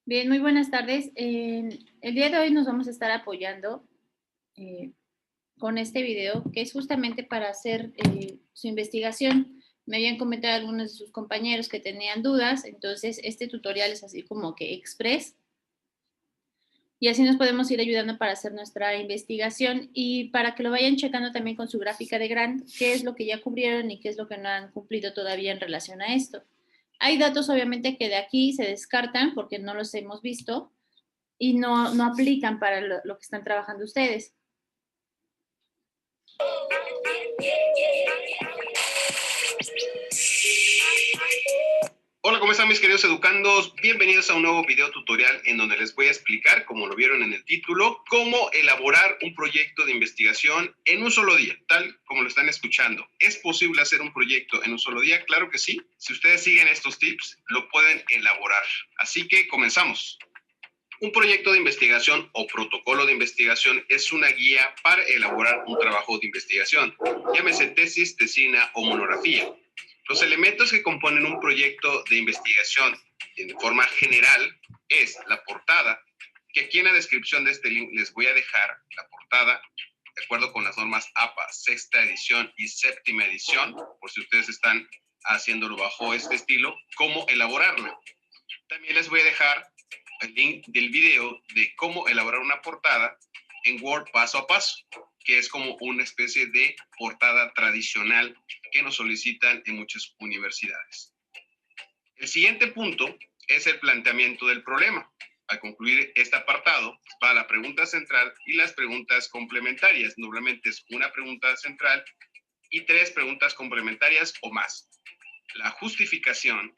Bien, muy buenas tardes. El día de hoy nos vamos a estar apoyando eh, con este video, que es justamente para hacer su investigación. Me habían comentado algunos de sus compañeros que tenían dudas, entonces este tutorial es así como que express y así nos podemos ir ayudando para hacer nuestra investigación y para que lo vayan checando también con su gráfica de grant, qué es lo que ya cubrieron y qué es lo que no han cumplido todavía en relación a esto. Hay datos obviamente que de aquí se descartan porque no los hemos visto, y no aplican para lo que están trabajando ustedes. Hola, ¿cómo están mis queridos educandos? Bienvenidos a un nuevo video tutorial en donde les voy a explicar, como lo vieron en el título, cómo elaborar un proyecto de investigación en un solo día, tal como lo están escuchando. ¿Es posible hacer un proyecto en un solo día? Claro que sí. Si ustedes siguen estos tips, lo pueden elaborar. Así que comenzamos. Un proyecto de investigación o protocolo de investigación es una guía para elaborar un trabajo de investigación, llámese tesis, tesina o monografía. Los elementos que componen un proyecto de investigación de forma general es la portada, que aquí en la descripción de este link les voy a dejar la portada, de acuerdo con las normas APA, sexta edición y séptima edición, por si ustedes están haciéndolo bajo este estilo, cómo elaborarla. También les voy a dejar el link del video de cómo elaborar una portada en Word paso a paso, que es como una especie de portada tradicional que nos solicitan en muchas universidades. El siguiente punto es el planteamiento del problema. Al concluir este apartado, va la pregunta central y las preguntas complementarias. Normalmente es una pregunta central y 3 preguntas complementarias o más. La justificación,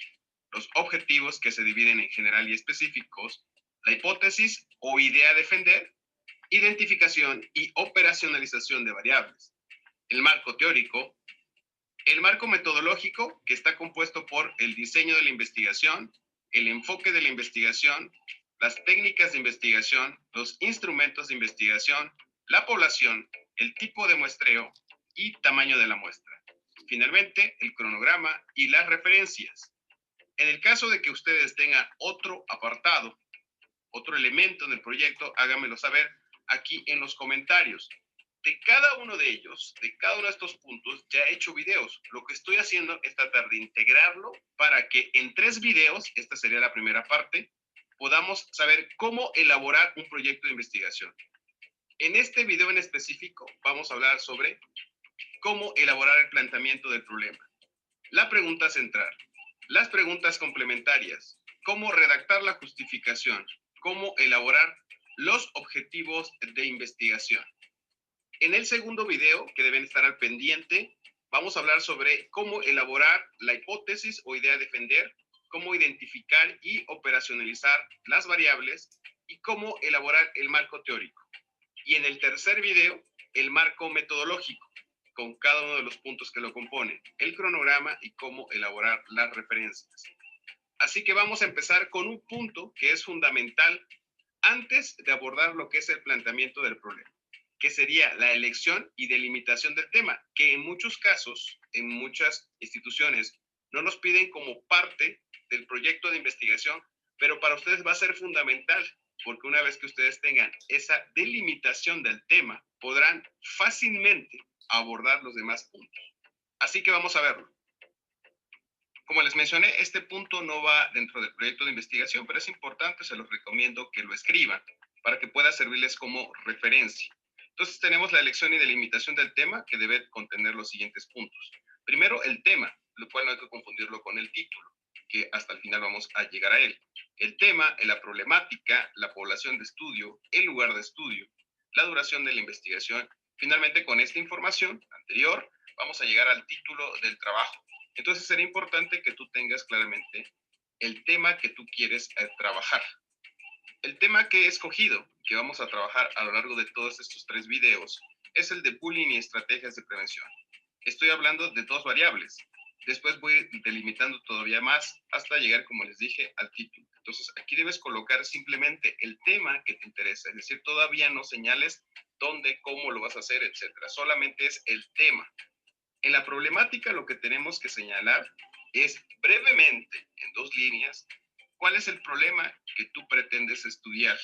los objetivos que se dividen en general y específicos, la hipótesis o idea a defender, identificación y operacionalización de variables, el marco teórico, el marco metodológico, que está compuesto por el diseño de la investigación, el enfoque de la investigación, las técnicas de investigación, los instrumentos de investigación, la población, el tipo de muestreo y tamaño de la muestra. Finalmente, el cronograma y las referencias. En el caso de que ustedes tengan otro apartado, otro elemento en el proyecto, háganmelo saber aquí en los comentarios. De cada uno de ellos, de cada uno de estos puntos, ya he hecho videos. Lo que estoy haciendo es tratar de integrarlo para que en 3 videos, esta sería la primera parte, podamos saber cómo elaborar un proyecto de investigación. En este video en específico vamos a hablar sobre cómo elaborar el planteamiento del problema, la pregunta central, las preguntas complementarias, cómo redactar la justificación, cómo elaborar los objetivos de investigación. En el segundo video, que deben estar al pendiente, vamos a hablar sobre cómo elaborar la hipótesis o idea a defender, cómo identificar y operacionalizar las variables y cómo elaborar el marco teórico. Y en el tercer video, el marco metodológico, con cada uno de los puntos que lo componen, el cronograma y cómo elaborar las referencias. Así que vamos a empezar con un punto que es fundamental antes de abordar lo que es el planteamiento del problema, que sería la elección y delimitación del tema, que en muchos casos, en muchas instituciones, no nos piden como parte del proyecto de investigación, pero para ustedes va a ser fundamental, porque una vez que ustedes tengan esa delimitación del tema, podrán fácilmente abordar los demás puntos. Así que vamos a verlo. Como les mencioné, este punto no va dentro del proyecto de investigación, pero es importante, se los recomiendo que lo escriban para que pueda servirles como referencia. Entonces tenemos la elección y delimitación del tema, que debe contener los siguientes puntos. Primero, el tema, lo cual no hay que confundirlo con el título, que hasta el final vamos a llegar a él. El tema, la problemática, la población de estudio, el lugar de estudio, la duración de la investigación. Finalmente, con esta información anterior, vamos a llegar al título del trabajo. Entonces será importante que tú tengas claramente el tema que tú quieres trabajar. El tema que he escogido, que vamos a trabajar a lo largo de todos estos 3 videos, es el de bullying y estrategias de prevención. Estoy hablando de 2 variables. Después voy delimitando todavía más hasta llegar, como les dije, al título. Entonces aquí debes colocar simplemente el tema que te interesa, es decir, todavía no señales dónde, cómo lo vas a hacer, etcétera. Solamente es el tema. En la problemática lo que tenemos que señalar es brevemente, en 2 líneas, ¿Cuál es el problema que tú pretendes estudiar,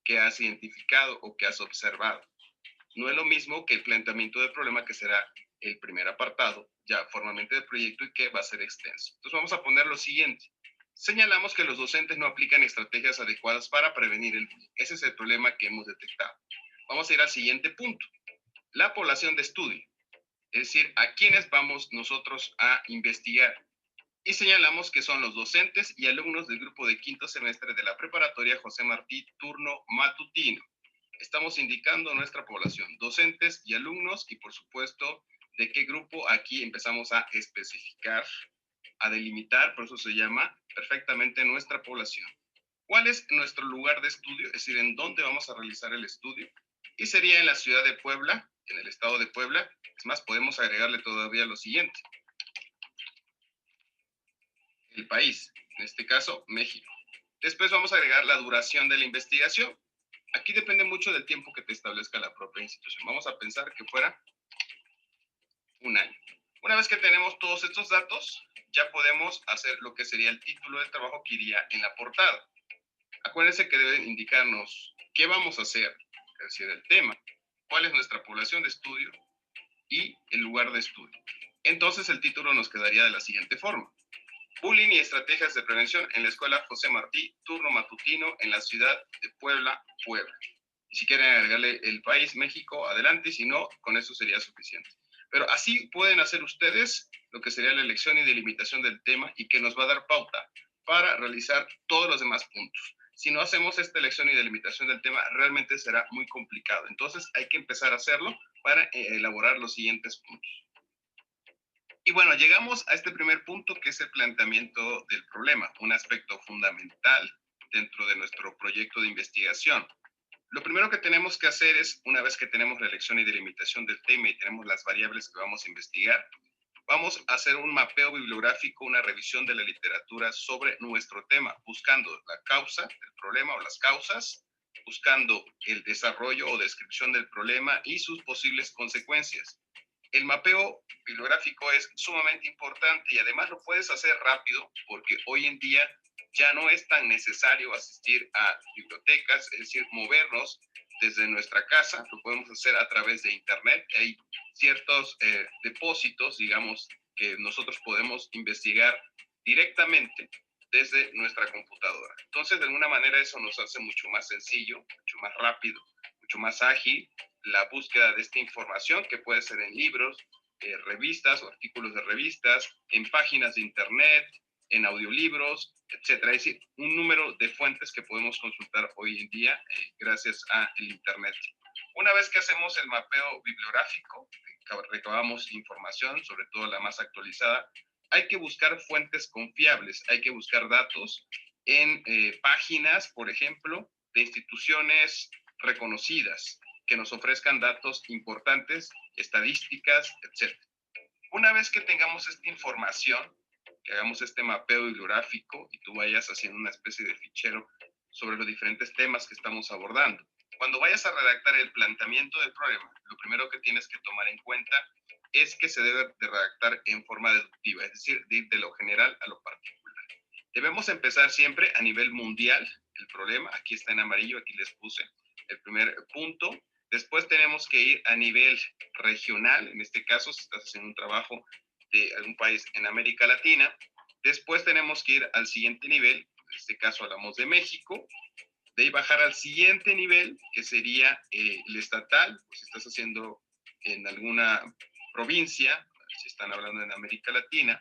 que has identificado o que has observado? No es lo mismo que el planteamiento del problema, que será el primer apartado ya formalmente del proyecto y que va a ser extenso. Entonces vamos a poner lo siguiente. Señalamos que los docentes no aplican estrategias adecuadas para prevenir el bullying. Ese es el problema que hemos detectado. Vamos a ir al siguiente punto. La población de estudio. Es decir, a quiénes vamos nosotros a investigar. Y señalamos que son los docentes y alumnos del grupo de quinto semestre de la preparatoria José Martí, turno matutino. Estamos indicando nuestra población, docentes y alumnos, y por supuesto, de qué grupo aquí empezamos a especificar, a delimitar, por eso se llama perfectamente nuestra población. ¿Cuál es nuestro lugar de estudio? Es decir, en dónde vamos a realizar el estudio. Y sería en la ciudad de Puebla, en el estado de Puebla. Es más, podemos agregarle todavía lo siguiente. El país, en este caso, México. Después vamos a agregar la duración de la investigación. Aquí depende mucho del tiempo que te establezca la propia institución. Vamos a pensar que fuera un año. Una vez que tenemos todos estos datos, ya podemos hacer lo que sería el título del trabajo que iría en la portada. Acuérdense que deben indicarnos qué vamos a hacer, es decir, el tema, cuál es nuestra población de estudio y el lugar de estudio. Entonces el título nos quedaría de la siguiente forma. Bullying y estrategias de prevención en la escuela José Martí, turno matutino en la ciudad de Puebla, Puebla. Y si quieren agregarle el país, México, adelante, si no, con eso sería suficiente. Pero así pueden hacer ustedes lo que sería la elección y delimitación del tema y que nos va a dar pauta para realizar todos los demás puntos. Si no hacemos esta elección y delimitación del tema, realmente será muy complicado. Entonces hay que empezar a hacerlo para elaborar los siguientes puntos. Y bueno, llegamos a este primer punto, que es el planteamiento del problema, un aspecto fundamental dentro de nuestro proyecto de investigación. Lo primero que tenemos que hacer es, una vez que tenemos la elección y delimitación del tema y tenemos las variables que vamos a investigar, vamos a hacer un mapeo bibliográfico, una revisión de la literatura sobre nuestro tema, buscando la causa del problema o las causas, buscando el desarrollo o descripción del problema y sus posibles consecuencias. El mapeo bibliográfico es sumamente importante y además lo puedes hacer rápido, porque hoy en día ya no es tan necesario asistir a bibliotecas, es decir, movernos desde nuestra casa, lo podemos hacer a través de internet. Hay ciertos depósitos, digamos, que nosotros podemos investigar directamente desde nuestra computadora. Entonces, de alguna manera eso nos hace mucho más sencillo, mucho más rápido, mucho más ágil la búsqueda de esta información, que puede ser en libros, revistas o artículos de revistas, en páginas de internet, en audiolibros, etcétera. Es decir, un número de fuentes que podemos consultar hoy en día gracias al internet. Una vez que hacemos el mapeo bibliográfico, recabamos información, sobre todo la más actualizada, hay que buscar fuentes confiables, hay que buscar datos en páginas, por ejemplo, de instituciones reconocidas, que nos ofrezcan datos importantes, estadísticas, etc. Una vez que tengamos esta información, que hagamos este mapeo bibliográfico y tú vayas haciendo una especie de fichero sobre los diferentes temas que estamos abordando, cuando vayas a redactar el planteamiento del problema, lo primero que tienes que tomar en cuenta es que se debe de redactar en forma deductiva, es decir, de ir de lo general a lo particular. Debemos empezar siempre a nivel mundial el problema. Aquí está en amarillo, aquí les puse el primer punto. Después tenemos que ir a nivel regional, en este caso, si estás haciendo un trabajo de algún país en América Latina. Después tenemos que ir al siguiente nivel, en este caso hablamos de México. De ahí bajar al siguiente nivel, que sería el estatal, pues si estás haciendo en alguna provincia, si están hablando en América Latina.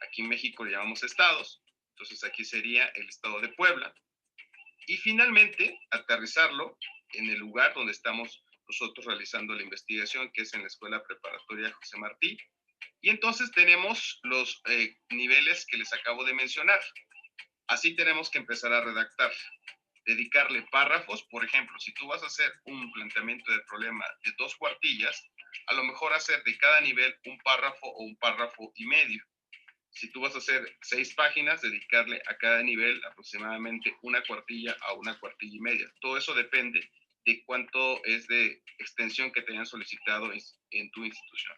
Aquí en México le llamamos estados, entonces aquí sería el estado de Puebla. Y finalmente, aterrizarlo en el lugar donde estamos nosotros realizando la investigación, que es en la Escuela Preparatoria José Martí. Y entonces tenemos los niveles que les acabo de mencionar. Así tenemos que empezar a redactar, dedicarle párrafos. Por ejemplo, si tú vas a hacer un planteamiento de problema de 2 cuartillas, a lo mejor hacer de cada nivel un párrafo o un párrafo y medio. Si tú vas a hacer 6 páginas, dedicarle a cada nivel aproximadamente una cuartilla a una cuartilla y media. Todo eso depende de cuánto es de extensión que te hayan solicitado en tu institución.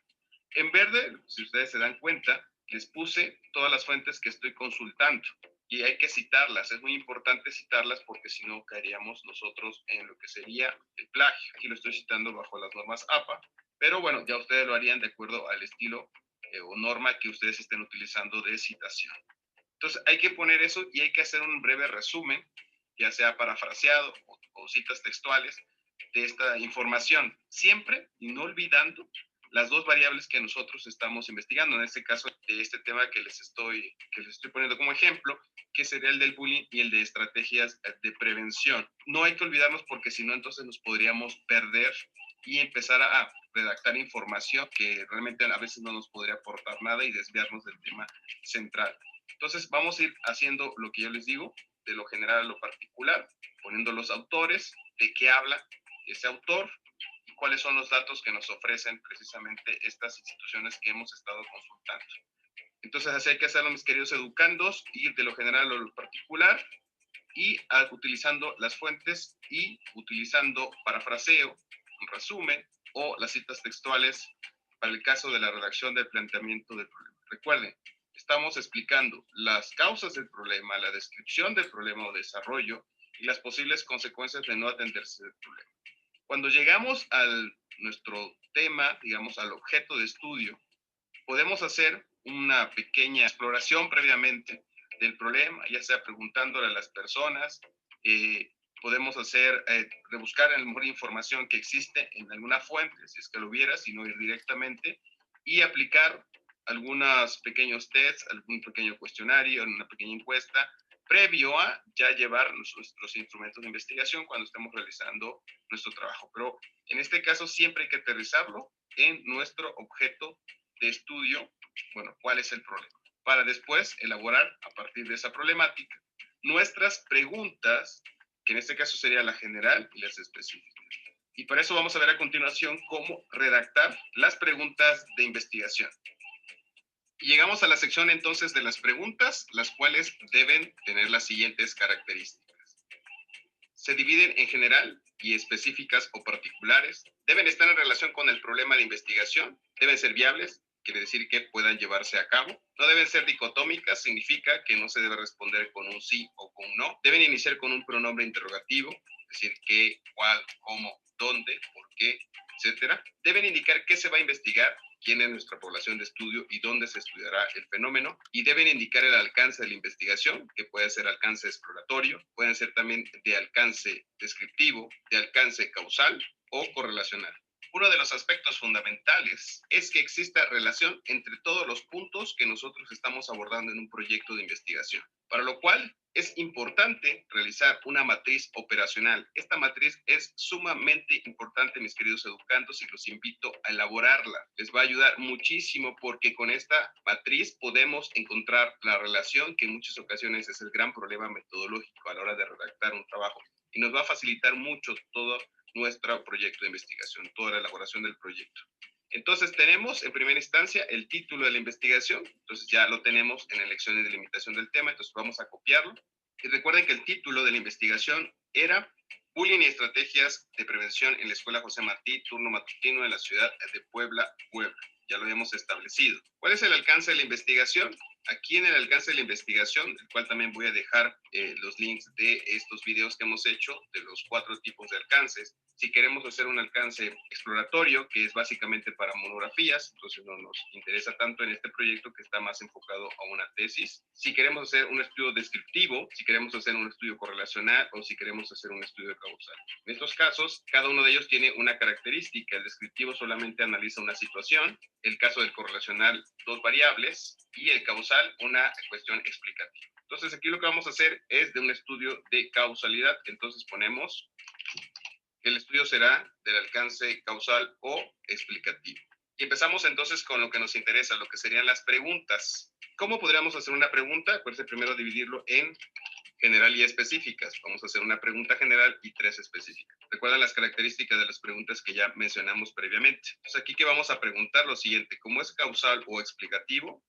En verde, si ustedes se dan cuenta, les puse todas las fuentes que estoy consultando. y hay que citarlas. Es muy importante citarlas porque si no caeríamos nosotros en lo que sería el plagio. Aquí lo estoy citando bajo las normas APA, pero bueno, ya ustedes lo harían de acuerdo al estilo o norma que ustedes estén utilizando de citación. Entonces hay que poner eso y hay que hacer un breve resumen, ya sea parafraseado o citas textuales de esta información, siempre y no olvidando las dos variables que nosotros estamos investigando, en este caso de este tema que les estoy poniendo como ejemplo, que sería el del bullying y el de estrategias de prevención. No hay que olvidarnos porque si no, entonces nos podríamos perder y empezar a redactar información que realmente a veces no nos podría aportar nada y desviarnos del tema central. Entonces vamos a ir haciendo lo que yo les digo, de lo general a lo particular, poniendo los autores, de qué habla ese autor y cuáles son los datos que nos ofrecen precisamente estas instituciones que hemos estado consultando. Entonces así hay que hacerlo, mis queridos educandos, ir de lo general a lo particular y utilizando las fuentes y utilizando parafraseo, un resumen o las citas textuales para el caso de la redacción del planteamiento del problema. Recuerden, estamos explicando las causas del problema, la descripción del problema o desarrollo y las posibles consecuencias de no atenderse del problema. Cuando llegamos a nuestro tema, digamos, al objeto de estudio, podemos hacer una pequeña exploración previamente del problema, ya sea preguntándole a las personas, podemos hacer, rebuscar a lo mejor información que existe en alguna fuente, si es que lo hubiera, si no ir directamente, y aplicar algunos pequeños tests, algún pequeño cuestionario, una pequeña encuesta, previo a ya llevar nuestros instrumentos de investigación cuando estemos realizando nuestro trabajo. Pero en este caso siempre hay que aterrizarlo en nuestro objeto de estudio, bueno, cuál es el problema, para después elaborar a partir de esa problemática nuestras preguntas, que en este caso sería la general y las específicas. Y para eso vamos a ver a continuación cómo redactar las preguntas de investigación. Y llegamos a la sección entonces de las preguntas, las cuales deben tener las siguientes características. Se dividen en general y específicas o particulares, deben estar en relación con el problema de investigación, deben ser viables, quiere decir que puedan llevarse a cabo, no deben ser dicotómicas, significa que no se debe responder con un sí o con un no, deben iniciar con un pronombre interrogativo, es decir, qué, cuál, cómo, dónde, por qué, etcétera. Deben indicar qué se va a investigar, quién es nuestra población de estudio y dónde se estudiará el fenómeno, y deben indicar el alcance de la investigación, que puede ser alcance exploratorio, pueden ser también de alcance descriptivo, de alcance causal o correlacional. Uno de los aspectos fundamentales es que exista relación entre todos los puntos que nosotros estamos abordando en un proyecto de investigación, para lo cual es importante realizar una matriz operacional. Esta matriz es sumamente importante, mis queridos educandos, y los invito a elaborarla. Les va a ayudar muchísimo porque con esta matriz podemos encontrar la relación, que en muchas ocasiones es el gran problema metodológico a la hora de redactar un trabajo, y nos va a facilitar mucho todo nuestro proyecto de investigación, toda la elaboración del proyecto. Entonces tenemos en primera instancia el título de la investigación, entonces ya lo tenemos en elección y delimitación del tema, entonces vamos a copiarlo. Y recuerden que el título de la investigación era Bullying y estrategias de prevención en la Escuela José Martí, turno matutino en la ciudad de Puebla, Puebla. Ya lo habíamos establecido. ¿Cuál es el alcance de la investigación? Aquí en el alcance de la investigación, el cual también voy a dejar los links de estos videos que hemos hecho, de los 4 tipos de alcances. Si queremos hacer un alcance exploratorio, que es básicamente para monografías, entonces no nos interesa tanto en este proyecto que está más enfocado a una tesis. Si queremos hacer un estudio descriptivo, si queremos hacer un estudio correlacional o si queremos hacer un estudio causal. En estos casos, cada uno de ellos tiene una característica. El descriptivo solamente analiza una situación, el caso del correlacional, 2 variables, y el causal, una cuestión explicativa. Entonces aquí lo que vamos a hacer es de un estudio de causalidad. Entonces ponemos que el estudio será del alcance causal o explicativo. Y empezamos entonces con lo que nos interesa, lo que serían las preguntas. ¿Cómo podríamos hacer una pregunta? Pues primero dividirlo en general y específicas. Vamos a hacer una pregunta general y 3 específicas. Recuerden las características de las preguntas que ya mencionamos previamente. Entonces aquí que vamos a preguntar lo siguiente: ¿cómo es causal o explicativo?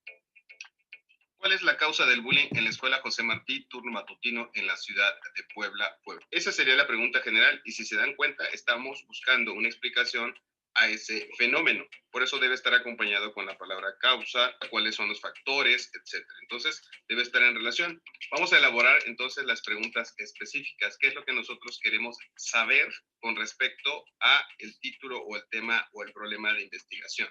¿Cuál es la causa del bullying en la Escuela José Martí, turno matutino en la ciudad de Puebla, Puebla? Esa sería la pregunta general y si se dan cuenta, estamos buscando una explicación a ese fenómeno. Por eso debe estar acompañado con la palabra causa, cuáles son los factores, etcétera. Entonces, debe estar en relación. Vamos a elaborar entonces las preguntas específicas. ¿Qué es lo que nosotros queremos saber con respecto a el título o el tema o el problema de investigación?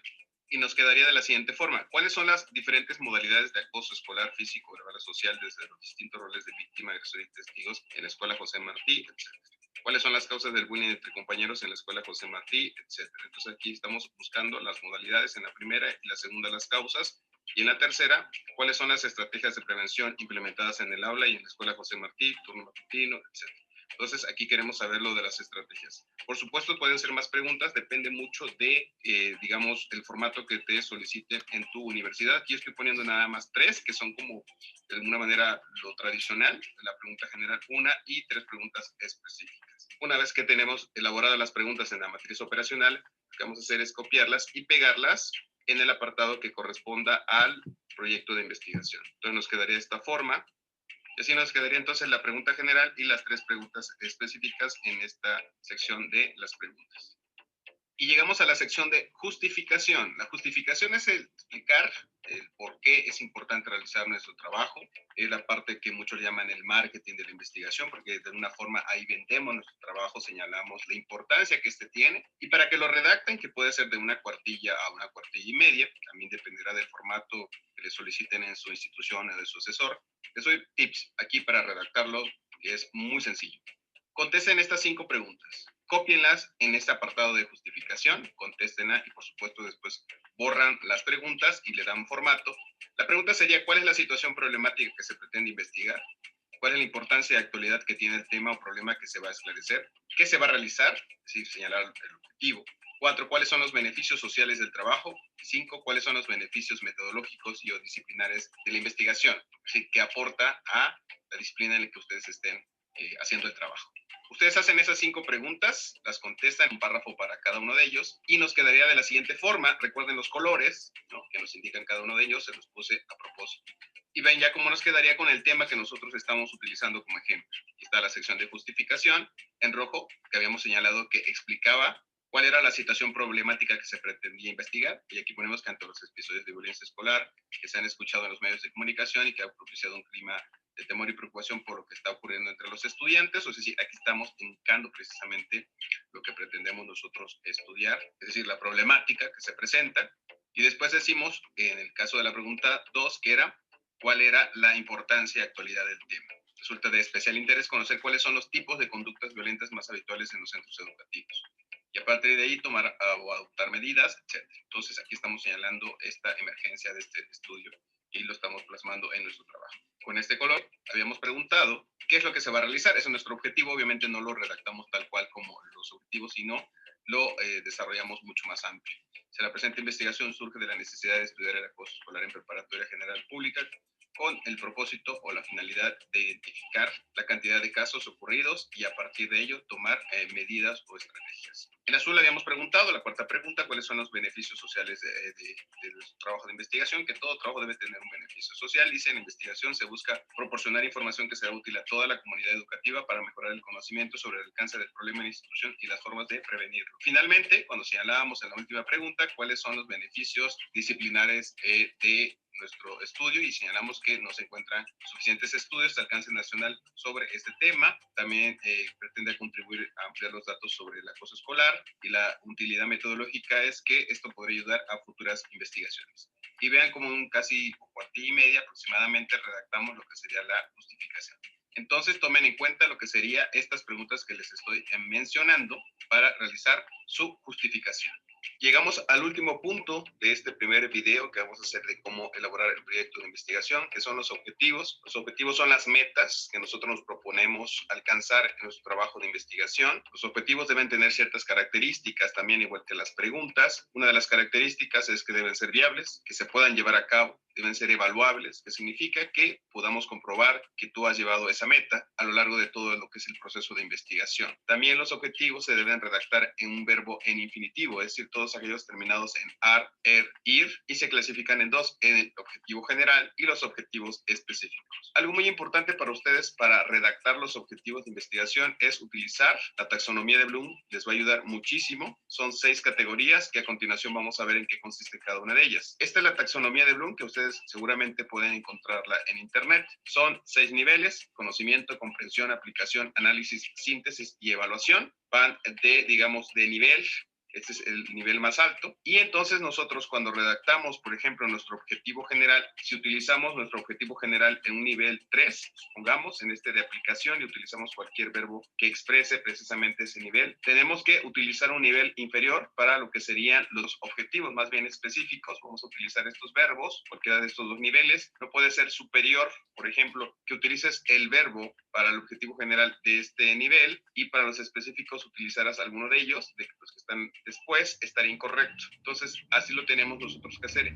Y nos quedaría de la siguiente forma. ¿Cuáles son las diferentes modalidades de acoso escolar, físico, verbal o social desde los distintos roles de víctima, agresor y testigos en la escuela José Martí, etcétera? ¿Cuáles son las causas del bullying entre compañeros en la escuela José Martí, etcétera? Entonces aquí estamos buscando las modalidades en la primera y la segunda las causas. Y en la tercera, ¿cuáles son las estrategias de prevención implementadas en el aula y en la escuela José Martí, turno matutino, etcétera? Entonces, aquí queremos saber lo de las estrategias. Por supuesto, pueden ser más preguntas, depende mucho de, digamos, el formato que te soliciten en tu universidad. Aquí estoy poniendo nada más 3, que son como, de alguna manera, lo tradicional, la pregunta general, 1 y 3 preguntas específicas. Una vez que tenemos elaboradas las preguntas en la matriz operacional, lo que vamos a hacer es copiarlas y pegarlas en el apartado que corresponda al proyecto de investigación. Entonces, nos quedaría de esta forma. Y así nos quedaría entonces la pregunta general y las 3 preguntas específicas en esta sección de las preguntas. Y llegamos a la sección de justificación. La justificación es el explicar el por qué es importante realizar nuestro trabajo. Es la parte que muchos llaman el marketing de la investigación, porque de alguna forma ahí vendemos nuestro trabajo, señalamos la importancia que este tiene. Y para que lo redacten, que puede ser de una cuartilla a una cuartilla y media, también dependerá del formato que le soliciten en su institución o de su asesor. Les doy tips aquí para redactarlo, que es muy sencillo. Contesten estas 5 preguntas. Cópienlas en este apartado de justificación, contéstenla y por supuesto después borran las preguntas y le dan formato. La pregunta sería, ¿cuál es la situación problemática que se pretende investigar? ¿Cuál es la importancia de actualidad que tiene el tema o problema que se va a esclarecer? ¿Qué se va a realizar? Es decir, señalar el objetivo. 4, ¿cuáles son los beneficios sociales del trabajo? 5, ¿cuáles son los beneficios metodológicos y o disciplinares de la investigación? Es decir, ¿qué aporta a la disciplina en la que ustedes estén haciendo el trabajo? Ustedes hacen esas 5 preguntas, las contestan un párrafo para cada uno de ellos y nos quedaría de la siguiente forma. Recuerden los colores, ¿no?, que nos indican cada uno de ellos, se los puse a propósito. Y ven ya cómo nos quedaría con el tema que nosotros estamos utilizando como ejemplo. Aquí está la sección de justificación en rojo, que habíamos señalado que explicaba cuál era la situación problemática que se pretendía investigar. Y aquí ponemos que ante los episodios de violencia escolar que se han escuchado en los medios de comunicación y que ha propiciado un clima de temor y preocupación por lo que está ocurriendo entre los estudiantes, es decir, aquí estamos indicando precisamente lo que pretendemos nosotros estudiar, es decir, la problemática que se presenta. Y después decimos, en el caso de la pregunta 2, que era, ¿cuál era la importancia y actualidad del tema? Resulta de especial interés conocer cuáles son los tipos de conductas violentas más habituales en los centros educativos. Y a partir de ahí tomar o adoptar medidas, etc. Entonces aquí estamos señalando esta emergencia de este estudio y lo estamos plasmando en nuestro trabajo. Con este color habíamos preguntado qué es lo que se va a realizar. Ese es nuestro objetivo. Obviamente no lo redactamos tal cual como los objetivos, sino lo desarrollamos mucho más amplio. Si la presente investigación surge de la necesidad de estudiar el acoso escolar en preparatoria general pública, con el propósito o la finalidad de identificar la cantidad de casos ocurridos y a partir de ello tomar medidas o estrategias. En azul habíamos preguntado, la cuarta pregunta, cuáles son los beneficios sociales de nuestro trabajo de investigación, que todo trabajo debe tener un beneficio social. Dice, en investigación se busca proporcionar información que sea útil a toda la comunidad educativa para mejorar el conocimiento sobre el alcance del problema en la institución y las formas de prevenirlo. Finalmente, cuando señalábamos en la última pregunta, cuáles son los beneficios disciplinares de nuestro estudio y señalamos que no se encuentran suficientes estudios de alcance nacional sobre este tema. También pretende contribuir a ampliar los datos sobre el acoso escolar y la utilidad metodológica es que esto podría ayudar a futuras investigaciones. Y vean como un casi cuartilla y media aproximadamente redactamos lo que sería la justificación. Entonces tomen en cuenta lo que serían estas preguntas que les estoy mencionando para realizar su justificación. Llegamos al último punto de este primer video que vamos a hacer de cómo elaborar el proyecto de investigación, que son los objetivos. Los objetivos son las metas que nosotros nos proponemos alcanzar en nuestro trabajo de investigación. Los objetivos deben tener ciertas características también, igual que las preguntas. Una de las características es que deben ser viables, que se puedan llevar a cabo deben ser evaluables, que significa que podamos comprobar que tú has llevado esa meta a lo largo de todo lo que es el proceso de investigación. También los objetivos se deben redactar en un verbo en infinitivo, es decir, todos aquellos terminados en ar, er, ir, y se clasifican en dos, en el objetivo general y los objetivos específicos. Algo muy importante para ustedes para redactar los objetivos de investigación es utilizar la taxonomía de Bloom. Les va a ayudar muchísimo. Son 6 categorías que a continuación vamos a ver en qué consiste cada una de ellas. Esta es la taxonomía de Bloom, que ustedes seguramente pueden encontrarla en internet. Son 6 niveles: conocimiento, comprensión, aplicación, análisis, síntesis y evaluación. Van de, digamos, de nivel. Este es el nivel más alto. Y entonces nosotros, cuando redactamos, por ejemplo, nuestro objetivo general, si utilizamos nuestro objetivo general en un nivel 3, supongamos, en este de aplicación, y utilizamos cualquier verbo que exprese precisamente ese nivel, tenemos que utilizar un nivel inferior para lo que serían los objetivos más bien específicos. Vamos a utilizar estos verbos, cualquiera de estos dos niveles. No puede ser superior, por ejemplo, que utilices el verbo para el objetivo general de este nivel y para los específicos utilizarás alguno de ellos, de los que están después, estaría incorrecto. Entonces, así lo tenemos nosotros que hacer.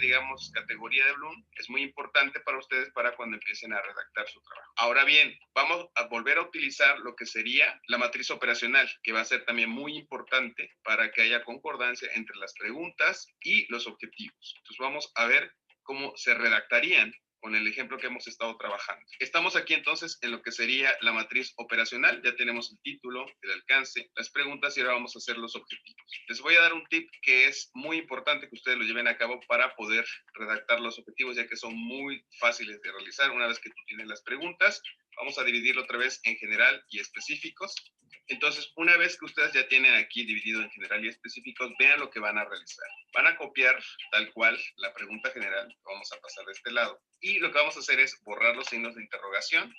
Digamos, categoría de Bloom es muy importante para ustedes para cuando empiecen a redactar su trabajo. Ahora bien, vamos a volver a utilizar lo que sería la matriz operacional, que va a ser también muy importante para que haya concordancia entre las preguntas y los objetivos. Entonces, vamos a ver cómo se redactarían con el ejemplo que hemos estado trabajando. Estamos aquí entonces en lo que sería la matriz operacional. Ya tenemos el título, el alcance, las preguntas, y ahora vamos a hacer los objetivos. Les voy a dar un tip que es muy importante que ustedes lo lleven a cabo para poder redactar los objetivos, ya que son muy fáciles de realizar. Una vez que tú tienes las preguntas, vamos a dividirlo otra vez en general y específicos. Entonces, una vez que ustedes ya tienen aquí dividido en general y específicos, vean lo que van a realizar. Van a copiar tal cual la pregunta general, vamos a pasar de este lado, y lo que vamos a hacer es borrar los signos de interrogación,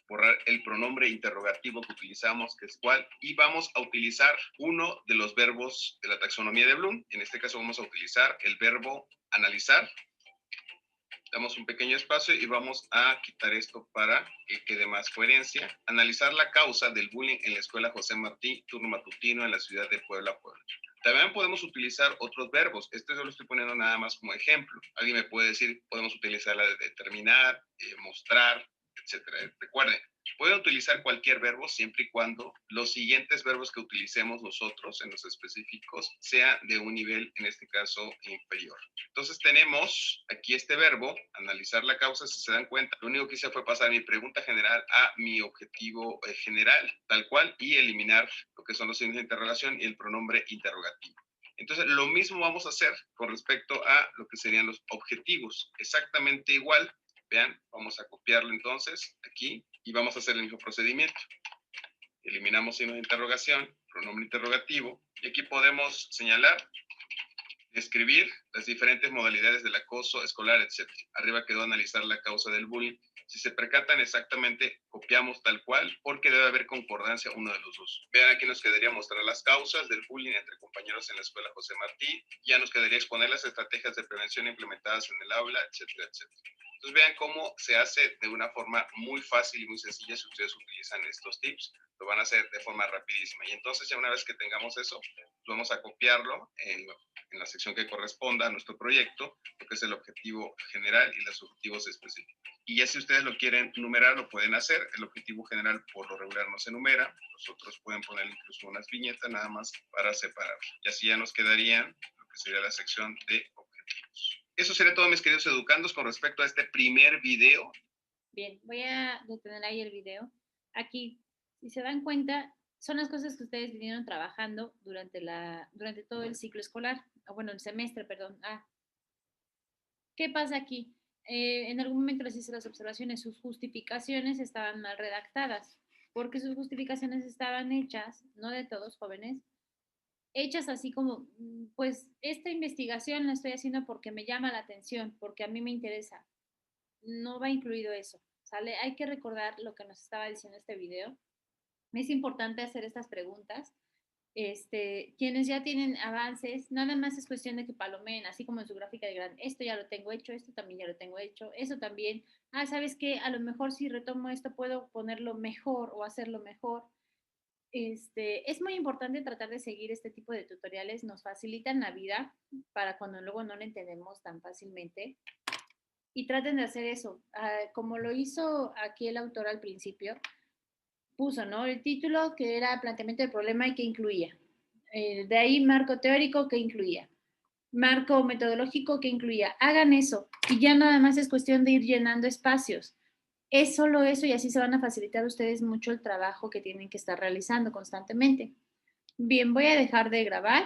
borrar el pronombre interrogativo que utilizamos, que es cuál, y vamos a utilizar uno de los verbos de la taxonomía de Bloom. En este caso vamos a utilizar el verbo analizar. Damos un pequeño espacio y vamos a quitar esto para que quede más coherencia. Analizar la causa del bullying en la escuela José Martí, turno matutino en la ciudad de Puebla, Puebla. También podemos utilizar otros verbos. Este yo lo estoy poniendo nada más como ejemplo. Alguien me puede decir, podemos utilizar la de determinar, mostrar, etcétera. Recuerden, pueden utilizar cualquier verbo siempre y cuando los siguientes verbos que utilicemos nosotros en los específicos sean de un nivel, en este caso, inferior. Entonces tenemos aquí este verbo, analizar la causa. Si se dan cuenta, lo único que hice fue pasar mi pregunta general a mi objetivo general, tal cual, y eliminar lo que son los signos de interrogación y el pronombre interrogativo. Entonces, lo mismo vamos a hacer con respecto a lo que serían los objetivos. Exactamente igual. Vean, vamos a copiarlo entonces aquí y vamos a hacer el mismo procedimiento. Eliminamos signos de interrogación, pronombre interrogativo, y aquí podemos señalar, describir las diferentes modalidades del acoso escolar, etc. Arriba quedó analizar la causa del bullying. Si se percatan exactamente, copiamos tal cual, porque debe haber concordancia uno de los dos. Vean, aquí nos quedaría mostrar las causas del bullying entre compañeros en la escuela José Martí. Ya nos quedaría exponer las estrategias de prevención implementadas en el aula, etcétera, etcétera. Entonces vean cómo se hace de una forma muy fácil y muy sencilla si ustedes utilizan estos tips. Lo van a hacer de forma rapidísima. Y entonces ya una vez que tengamos eso, vamos a copiarlo en la sección que corresponda a nuestro proyecto, lo que es el objetivo general y los objetivos específicos. Y ya si ustedes lo quieren numerar, lo pueden hacer. El objetivo general por lo regular no se numera. Los otros pueden poner incluso unas viñetas nada más para separar. Y así ya nos quedarían lo que sería la sección de objetivos. Eso sería todo, mis queridos educandos, con respecto a este primer video. Bien, voy a detener ahí el video. Aquí, si se dan cuenta, son las cosas que ustedes vinieron trabajando durante todo el ciclo escolar, o bueno, el semestre, perdón. ¿Qué pasa aquí? En algún momento les hice las observaciones, sus justificaciones estaban mal redactadas, porque sus justificaciones estaban hechas, no de todos jóvenes, hechas así como, pues esta investigación la estoy haciendo porque me llama la atención, porque a mí me interesa. No va incluido eso, ¿sale? Hay que recordar lo que nos estaba diciendo este video. Es importante hacer estas preguntas. Quienes ya tienen avances, nada más es cuestión de que palomeen, así como en su gráfica de gran, esto ya lo tengo hecho, esto también ya lo tengo hecho, eso también, ¿sabes qué? A lo mejor si retomo esto puedo ponerlo mejor o hacerlo mejor. Es muy importante tratar de seguir este tipo de tutoriales, nos facilitan la vida para cuando luego no lo entendemos tan fácilmente. Y traten de hacer eso, como lo hizo aquí el autor al principio, puso, ¿no? El título que era planteamiento del problema y que incluía. De ahí marco teórico que incluía. Marco metodológico que incluía. Hagan eso y ya nada más es cuestión de ir llenando espacios. Es solo eso y así se van a facilitar ustedes mucho el trabajo que tienen que estar realizando constantemente. Bien, voy a dejar de grabar.